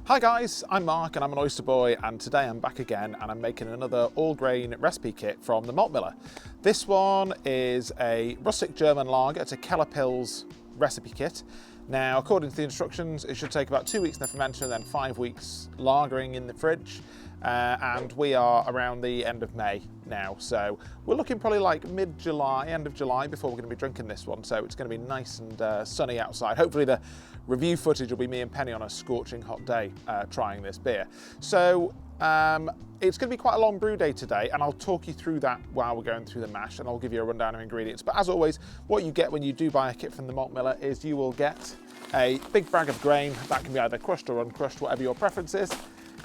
Hi guys, I'm Mark and I'm an oyster boy, and today I'm back again and I'm making another all-grain recipe kit from the Malt Miller. This one is a Rustic German Lager. It's a Keller Pils recipe kit. Now, according to the instructions, it should take about 2 weeks in the fermenter and then 5 weeks lagering in the fridge. And we are around the end of May now, so we're looking probably like mid-July, end of July, before we're going to be drinking this one. So it's going to be nice and sunny outside. Hopefully the review footage will be me and Penny on a scorching hot day trying this beer. So it's going to be quite a long brew day today, and I'll talk you through that while we're going through the mash, and I'll give you a rundown of ingredients. But as always, what you get when you do buy a kit from the Malt Miller is you will get a big bag of grain. That can be either crushed or uncrushed, whatever your preference is.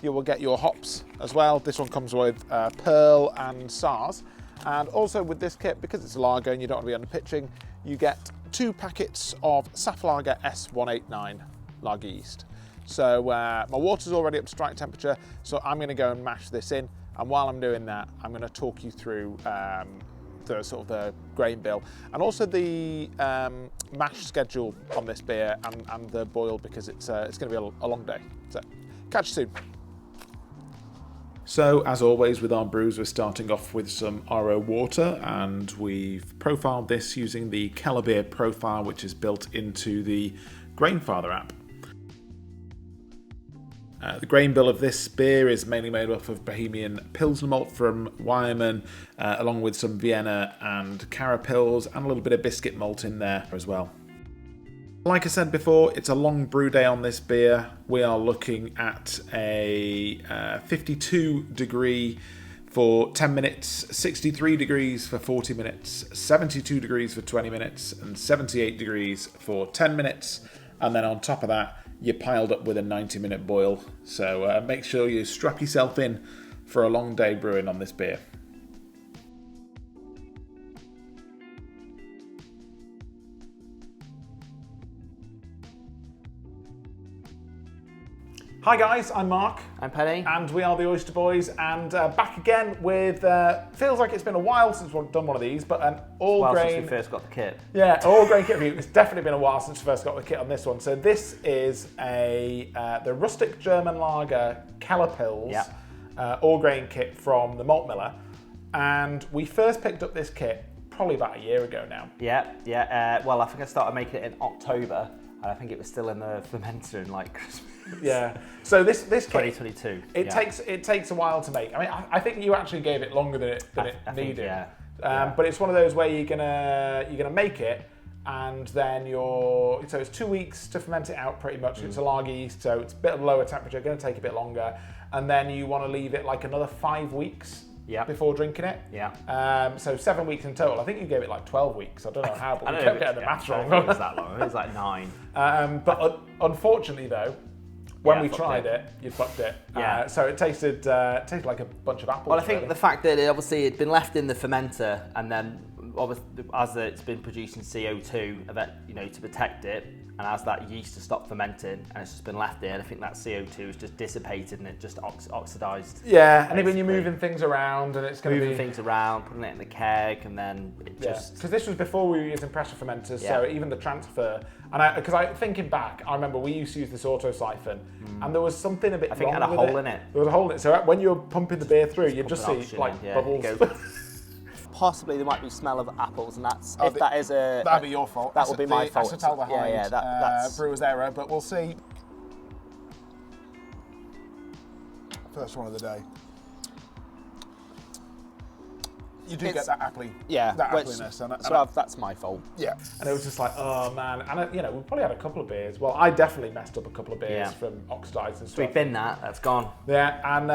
You will get your hops as well. This one comes with Pearl and Sars. And also with this kit, because it's a lager and you don't want to be under pitching, you get 2 packets of Saf Lager S189 lager yeast. So my water's already up to strike temperature, so I'm going to go and mash this in. And while I'm doing that, I'm going to talk you through the sort of the grain bill and also the mash schedule on this beer and the boil, because it's going to be a long day. So catch you soon. So as always with our brews, we're starting off with some RO water, and we've profiled this using the Keller Beer profile, which is built into the Grainfather app. The grain bill of this beer is mainly made up of Bohemian Pilsner malt from Weyermann, along with some Vienna and Keller Pils, and a little bit of biscuit malt in there as well. Like I said before, it's a long brew day on this beer. We are looking at a 52 degree for 10 minutes, 63 degrees for 40 minutes, 72 degrees for 20 minutes, and 78 degrees for 10 minutes. And then on top of that, you're piled up with a 90-minute boil. So make sure you strap yourself in for a long day brewing on this beer. Hi guys, I'm Mark. I'm Penny. And we are the Oyster Boys, and back again with, feels like it's been a while since we've done one of these, but an all-grain... since we first got the kit. Yeah, all-grain kit review. It's definitely been a while since we first got the kit on this one. So this is the Rustic German Lager Keller Pils all-grain kit from the Malt Miller. And we first picked up this kit probably about a year ago now. Yeah. Well, I think I started making it in October, and I think it was still in the fermenter in like Christmas. Yeah. So this kit, 2022. It takes a while to make. I mean, I think you actually gave it longer than it needed. But it's one of those where you're gonna make it, and then so it's 2 weeks to ferment it out pretty much. It's a lager yeast, so it's a bit of lower temperature, going to take a bit longer, and then you want to leave it like another 5 weeks. Before drinking it. So 7 weeks in total. I think you gave it like 12 weeks. I don't know how, but we kept getting the maths wrong. It was that long. It was like 9. But unfortunately though, when we tried it, you fucked it. So it tasted like a bunch of apples. Well, I think the fact that it had been left in the fermenter, and then obviously as it's been producing CO2, to protect it, and as that yeast has stopped fermenting and it's just been left there, and I think that CO2 has just dissipated and it just oxidised. Yeah, and even you're moving things around, and it's going to be... Moving things around, putting it in the keg, and then it just... Because this was before we were using pressure fermenters, so even the transfer... And thinking back, I remember we used to use this auto siphon, and there was something a bit wrong with it. I think it had a hole in it. There was a hole in it, so when you're pumping the beer through, you just see like bubbles. Possibly there might be smell of apples, and that'd be your fault. That would be my fault. Acetaldehyde, that's brewer's error, but we'll see. First one of the day. You do get that appley, that appliness. That's my fault. Yeah, and it was just like, oh man, and we probably had a couple of beers. Well, I definitely messed up a couple of beers from oxidized and stuff. We've been that's gone. Yeah, and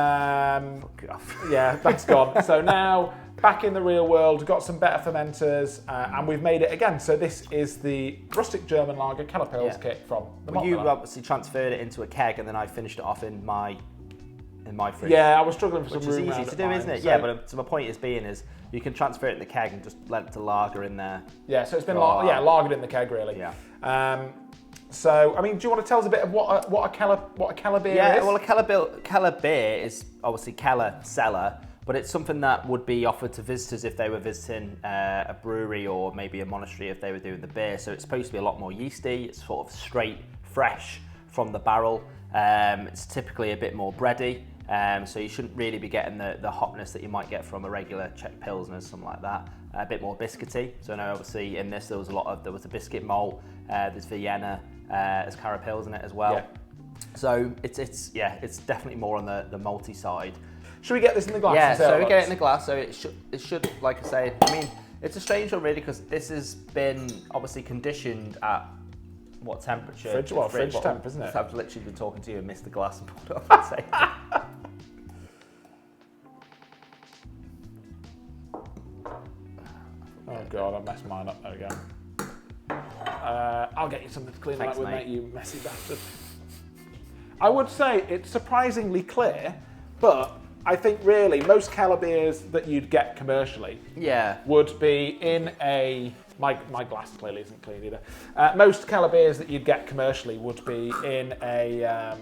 that's gone. So now back in the real world, got some better fermenters, and we've made it again. So this is the Rustic German Lager Keller Pils kit from the Malt Miller. You obviously transferred it into a keg, and then I finished it off in my fridge. Yeah, I was struggling for some room. Which is easy to do, isn't it? So, but my point is you can transfer it in the keg and just let it to lager in there. Yeah, so it's been lagered in the keg really. Yeah. So, I mean, do you want to tell us a bit of what a Keller beer is? Yeah, well, a Keller beer is obviously Keller cellar, but it's something that would be offered to visitors if they were visiting a brewery, or maybe a monastery if they were doing the beer. So it's supposed to be a lot more yeasty. It's sort of straight, fresh from the barrel. It's typically a bit more bready, so you shouldn't really be getting the hotness that you might get from a regular Czech Pilsner, something like that. A bit more biscuity. So I know obviously in this there was a biscuit malt, there's Vienna, there's Keller Pils in it as well. Yeah. So it's definitely more on the malty side. Should we get this in the glass? Yeah, and see how so it we get it in looks? the glass. So it should, like I say, I mean, it's a strange one really because this has been obviously conditioned at what temperature? Fridge temp, isn't it? I've literally been talking to you and missed the glass and pulled it off and say. Oh God, I messed mine up. There we go. I'll get you something to clean Thanks, that with, mate. mate, you messy bastard. I would say it's surprisingly clear, but I think really most Keller beers that you'd get commercially would be in a... My glass clearly isn't clean either. Most Keller beers that you'd get commercially would be in a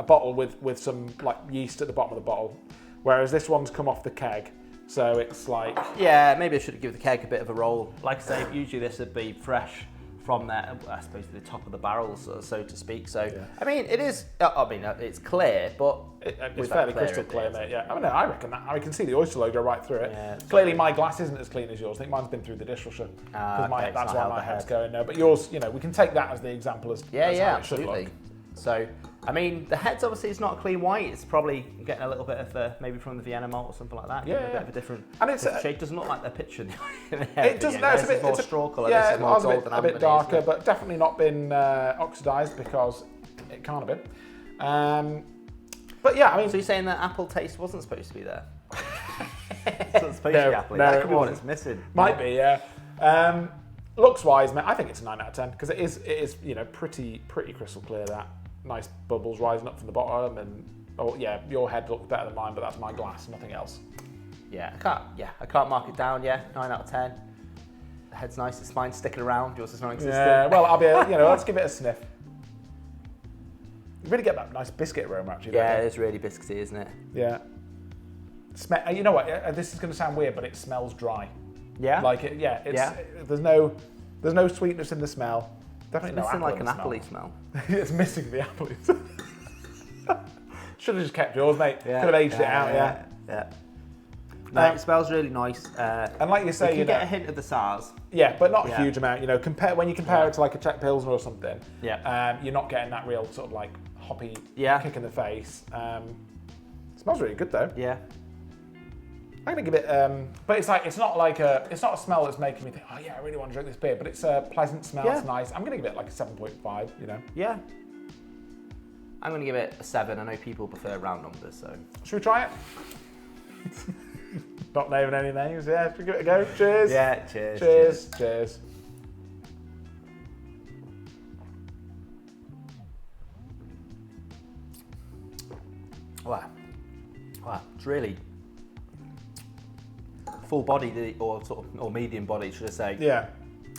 bottle with some like yeast at the bottom of the bottle, whereas this one's come off the keg, so it's like... Yeah, maybe I should give the keg a bit of a roll. Like I say, usually this would be fresh from there, I suppose, to the top of the barrel, so to speak. So, yeah. I mean, it is, it's clear, but... It's fairly crystal clear, mate, yeah. I mean, I reckon that. I can see the oyster logo right through it. Yeah, clearly, my glass isn't as clean as yours. I think mine's been through the dishwasher. Okay, That's why my head's going there. But yours, you know, we can take that as the example as how it should absolutely. look. So, I mean, the head's obviously it's not a clean white. It's probably getting a little bit of maybe from the Vienna malt or something like that. Yeah, a bit of a different shade. Doesn't look like the picture in the head. It doesn't. No, it's a bit more straw colour. Yeah, this is more ours golden a bit darker, but definitely not been oxidised because it can't have been. But yeah, I mean, so you're saying that apple taste wasn't supposed to be there? It's not supposed to be apple. No, That could be what it's missing. Might be, yeah. Looks wise, mate. I think it's a 9 out of 10 because it is, you know, pretty crystal clear. That nice bubbles rising up from the bottom, and your head looks better than mine, but that's my glass, nothing else. Yeah, I can't mark it down. Yeah, 9 out of 10. The head's nice. It's fine sticking around. Yours is non-existent. Yeah, well, I'll be, let's give it a sniff. You really get that nice biscuit aroma, actually. Yeah, it's really biscuity, isn't it? Yeah. You know what? This is going to sound weird, but it smells dry. Yeah. Like it. Yeah. There's no sweetness in the smell. Definitely it's no missing apple like in an the appley smell. It's missing the appley. Should have just kept yours, mate. Yeah. Could have aged it out. Yeah. No, it smells really nice. And like you say, you get a hint of the SARS. Yeah, but not a huge amount. You know, when you compare it to like a Czech Pilsner or something. Yeah. You're not getting that real sort of like hoppy kick in the face. Smells really good though. Yeah. I'm gonna give it, but it's not a smell that's making me think, oh yeah, I really want to drink this beer. But it's a pleasant smell. Yeah. It's nice. I'm gonna give it like a 7.5. You know. Yeah. I'm gonna give it a 7. I know people prefer round numbers, so. Should we try it? Not naming any names. Yeah. Should we give it a go? Cheers. Yeah. Cheers. Cheers. Wow. It's really full body, or medium body, should I say? Yeah.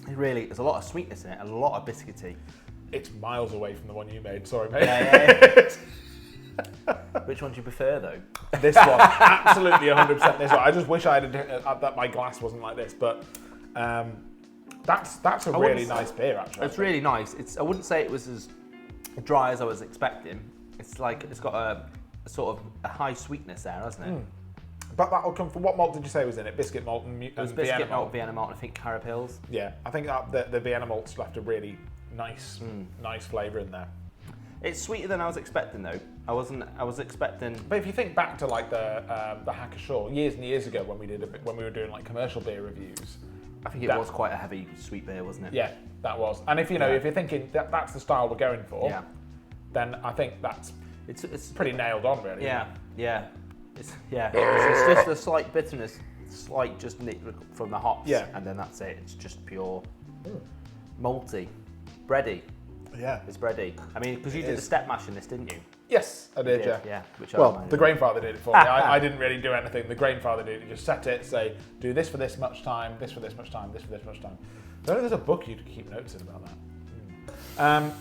There's a lot of sweetness in it, a lot of biscuity. It's miles away from the one you made. Sorry, mate. Yeah. Which one do you prefer, though? This one, absolutely 100% this one. I just wish I had that my glass wasn't like this, but that's a really nice beer, actually. It's really nice. I wouldn't say it was as dry as I was expecting. It's like it's got a sort of a high sweetness there, hasn't it? But that'll come from, what malt did you say was in it? Biscuit malt and It was Vienna biscuit malt, Vienna malt, and I think Keller Pils. Yeah, I think that the Vienna malt's left a really nice flavour in there. It's sweeter than I was expecting, though. I was expecting. But if you think back to like the Hacker years and years ago when we were doing like commercial beer reviews, I think it was quite a heavy sweet beer, wasn't it? Yeah, that was. And if if you're thinking that's the style we're going for, then I think it's pretty nailed on, really. Yeah. It's just a slight bitterness, just from the hops. Yeah. And then that's it. It's just pure malty, bready. Yeah. It's bready. I mean, because you did the step mash in this, didn't you? Yes, I did. Yeah. Which the grainfather did it for me. I didn't really do anything. The grainfather did it. Just set it, say, do this for this much time, this for this much time, this for this much time. I know there's a book you could keep notes in about that.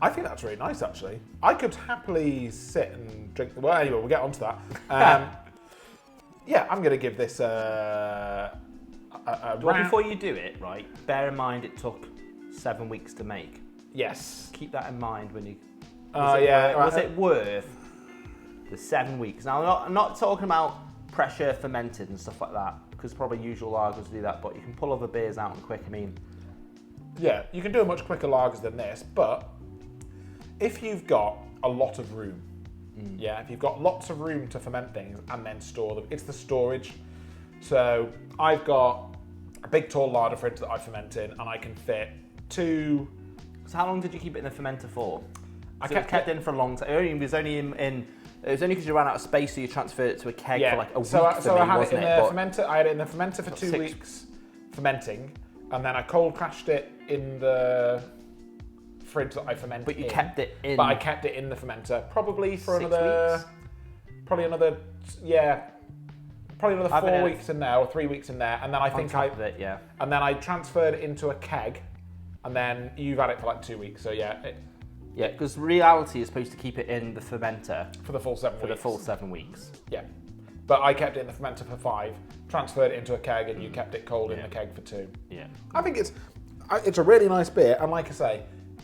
I think that's really nice, actually. I could happily sit and drink. Well, anyway, we'll get onto that. I'm going to give this a well, before you do it, right, bear in mind it took 7 weeks to make. Yes. Keep that in mind when you. Was it worth the 7 weeks? Now, I'm not talking about pressure fermented and stuff like that, because probably usual lagers do that, but you can pull other beers out and quick. I mean, yeah, you can do a much quicker lagers than this, but if you've got a lot of room, if you've got lots of room to ferment things and then store them, it's the storage. So I've got a big tall larder fridge that I ferment in, and I can fit 2. So how long did you keep it in the fermenter for? I kept it in for a long time. It was only it was only because you ran out of space, so you transferred it to a keg for like a week. So I had wasn't it in the fermenter. I had it in the fermenter for 2 weeks, fermenting, and then I cold crashed it in the fridge that I fermented. But you kept it in. But I kept it in the fermenter, probably for 6 another, weeks? probably another 4 weeks in there or 3 weeks in there, and then and then I transferred it into a keg, and then you've had it for like 2 weeks. So yeah, because reality is supposed to keep it in the fermenter for the full 7 weeks. For the full 7 weeks. Yeah, but I kept it in the fermenter for 5, transferred it into a keg, and you kept it cold in the keg for 2. Yeah, I think it's a really nice beer, and like I say,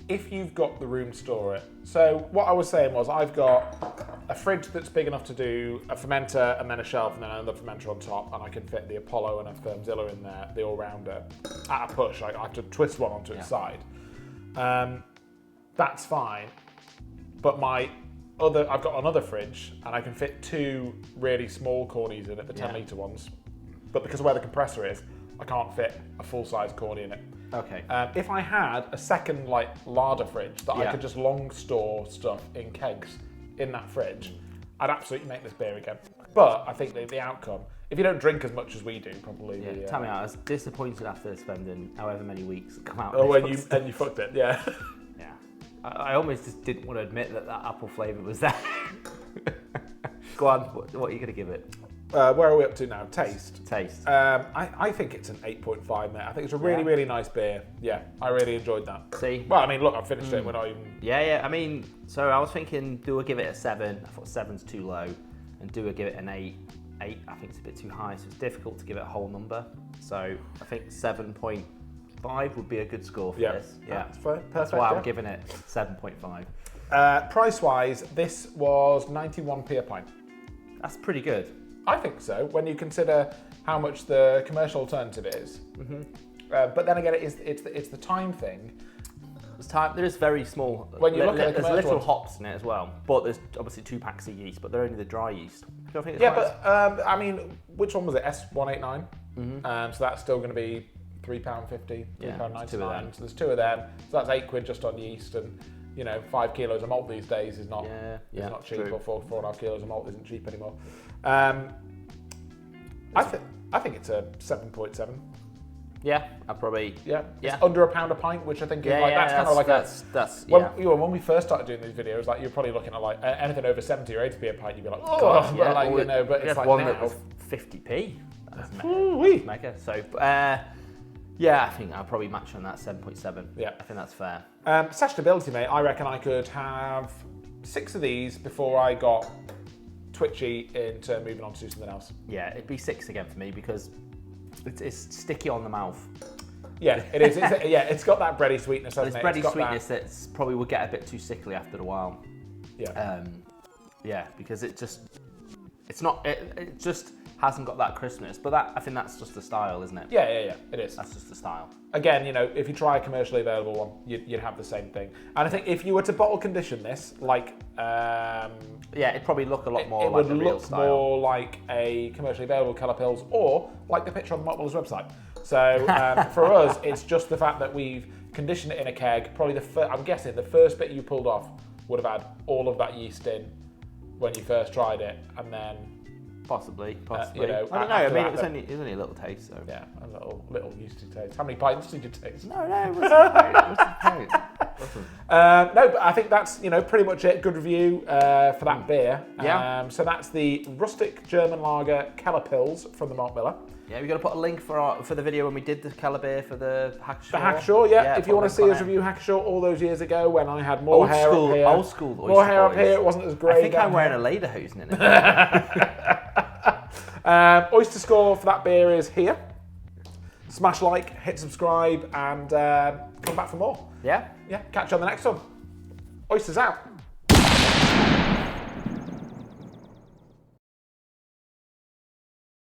if you've got the room to store it. So what I was saying was I've got a fridge that's big enough to do a fermenter and then a shelf and then another fermenter on top, and I can fit the Apollo and a Firmzilla in there, the all-rounder, at a push. I have to twist one onto its side. That's fine, but I've got another fridge and I can fit 2 really small cornies in it, the 10 litre ones. But because of where the compressor is, I can't fit a full-size corny in it. Okay. If I had a second larder fridge that I could just long store stuff in kegs in that fridge, I'd absolutely make this beer again. But I think the outcome, if you don't drink as much as we do, probably. Yeah. Tell me, I was disappointed after spending however many weeks to come out. Oh, and you fucked it, yeah. Yeah. I almost just didn't want to admit that apple flavour was there. Go on, what are you going to give it? Where are we up to now? Taste. I think it's an 8.5, mate. I think it's a really, really nice beer. Yeah, I really enjoyed that. See? Well, I mean, look, I've finished it. We're not even... Yeah. I mean, so I was thinking, do I give it a 7? I thought 7's too low. And do I give it an 8? 8, I think it's a bit too high, so it's difficult to give it a whole number. So I think 7.5 would be a good score for this. Yeah, that's perfect. That's why I'm giving it 7.5. Price-wise, this was 91p a pint. That's pretty good. I think so, when you consider how much the commercial alternative is. But then again, it's the time thing. There is very small. When you look at the there's little ones. hops in it as well, but there's obviously 2 packs of yeast, but they're only the dry yeast. I think I mean, which one was it? S189. So that's still going to be £3.50, £3.99. So there's 2 of them. So that's £8 just on yeast, and 5 kilos of malt these days is not not cheap, true. Or 4.5 kilos of malt isn't cheap anymore. I think it's a 7.7. Yeah, I probably It's under £1 a pint, which I think is that's kind of like that's when we first started doing these videos, like you're probably looking at anything over 70 or 80p a pint, you'd be like, but it's like one now, that was 50p. That's mega. So I think I'll probably match on that 7.7. Yeah, I think that's fair. Sessionability, mate. I reckon I could have 6 of these before I got twitchy into moving on to something else. Yeah, it'd be 6 again for me because it's sticky on the mouth. Yeah, it is. It's got that bready sweetness, hasn't it? There's bready sweetness that's probably would get a bit too sickly after a while. Yeah. Because it just hasn't got that crispness. But I think that's just the style, isn't it? Yeah, it is. That's just the style. Again, if you try a commercially available one, you'd have the same thing. And I think if you were to bottle condition this, it'd probably look a lot more like the real style. It would look more like a commercially available Keller Pils, or like the picture on the Malt Miller's website. So for us, it's just the fact that we've conditioned it in a keg. Probably I'm guessing the first bit you pulled off would have had all of that yeast in when you first tried it, and then possibly. I don't know. I mean, it was only a little taste. So yeah, a little yeasty taste. How many pints did you taste? No, it wasn't. No, but I think that's pretty much it. Good review for that beer. Yeah. So that's the Rustic German Lager Keller Pils from the Malt Miller. Yeah, we're going to put a link for the video when we did the Keller beer for the Hackashaw. The Hackashaw, yeah. If you want to see us review Hackashaw all those years ago when I had more hair up here. Old school Oyster More hair boys. up here, it wasn't as great. I think I'm wearing a lederhosen in it. Oyster score for that beer is here. Smash like, hit subscribe, and come come back for more. Yeah. Yeah, catch you on the next one. Oysters out.